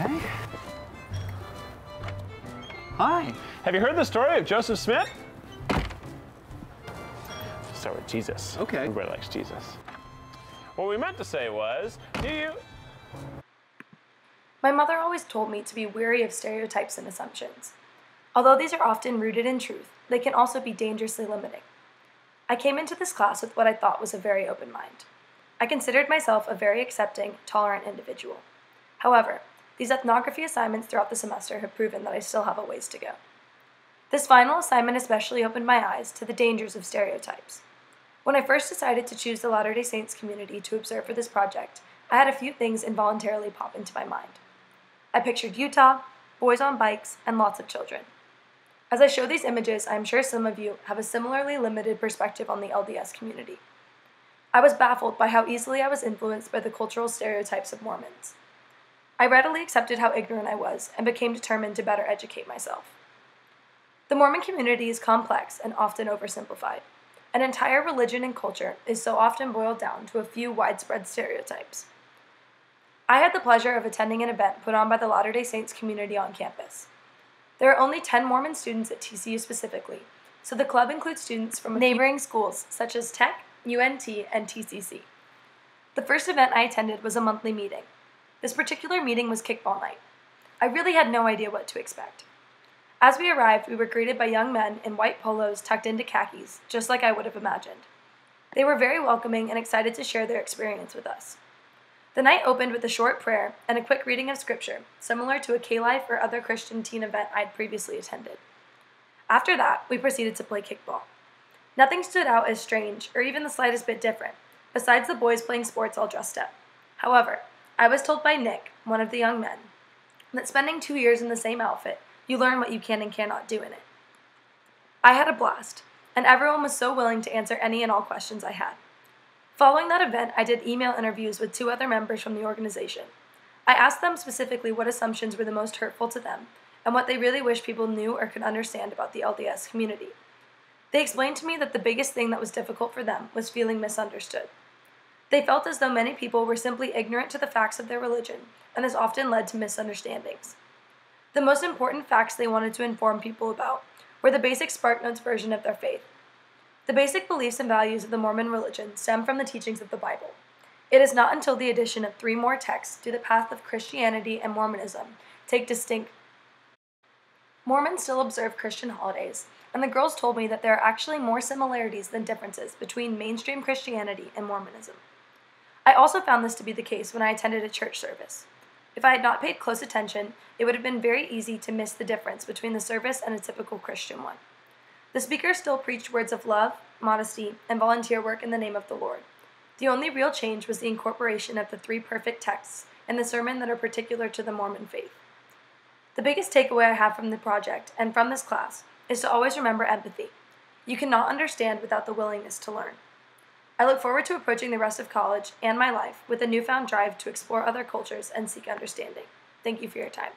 Okay. Hi. Have you heard the story of Joseph Smith? Let's start with Jesus. Okay. Everybody likes Jesus. What we meant to say was, do you... My mother always told me to be wary of stereotypes and assumptions. Although these are often rooted in truth, they can also be dangerously limiting. I came into this class with what I thought was a very open mind. I considered myself a very accepting, tolerant individual. However, these ethnography assignments throughout the semester have proven that I still have a ways to go. This final assignment especially opened my eyes to the dangers of stereotypes. When I first decided to choose the Latter-day Saints community to observe for this project, I had a few things involuntarily pop into my mind. I pictured Utah, boys on bikes, and lots of children. As I show these images, I am sure some of you have a similarly limited perspective on the LDS community. I was baffled by how easily I was influenced by the cultural stereotypes of Mormons. I readily accepted how ignorant I was and became determined to better educate myself. The Mormon community is complex and often oversimplified. An entire religion and culture is so often boiled down to a few widespread stereotypes. I had the pleasure of attending an event put on by the Latter-day Saints community on campus. There are only 10 Mormon students at TCU specifically, so the club includes students from neighboring schools such as Tech, UNT, and TCC. The first event I attended was a monthly meeting. This particular meeting was kickball night. I really had no idea what to expect. As we arrived, we were greeted by young men in white polos tucked into khakis, just like I would have imagined. They were very welcoming and excited to share their experience with us. The night opened with a short prayer and a quick reading of scripture, similar to a K-Life or other Christian teen event I'd previously attended. After that, we proceeded to play kickball. Nothing stood out as strange or even the slightest bit different, besides the boys playing sports all dressed up. However, I was told by Nick, one of the young men, that spending 2 years in the same outfit, you learn what you can and cannot do in it. I had a blast, and everyone was so willing to answer any and all questions I had. Following that event, I did email interviews with 2 other members from the organization. I asked them specifically what assumptions were the most hurtful to them, and what they really wish people knew or could understand about the LDS community. They explained to me that the biggest thing that was difficult for them was feeling misunderstood. They felt as though many people were simply ignorant to the facts of their religion, and this often led to misunderstandings. The most important facts they wanted to inform people about were the basic SparkNotes version of their faith. The basic beliefs and values of the Mormon religion stem from the teachings of the Bible. It is not until the addition of 3 more texts do the path of Christianity and Mormonism take distinct. Mormons still observe Christian holidays, and the girls told me that there are actually more similarities than differences between mainstream Christianity and Mormonism. I also found this to be the case when I attended a church service. If I had not paid close attention, it would have been very easy to miss the difference between the service and a typical Christian one. The speaker still preached words of love, modesty, and volunteer work in the name of the Lord. The only real change was the incorporation of the 3 perfect texts in the sermon that are particular to the Mormon faith. The biggest takeaway I have from the project and from this class is to always remember empathy. You cannot understand without the willingness to learn. I look forward to approaching the rest of college and my life with a newfound drive to explore other cultures and seek understanding. Thank you for your time.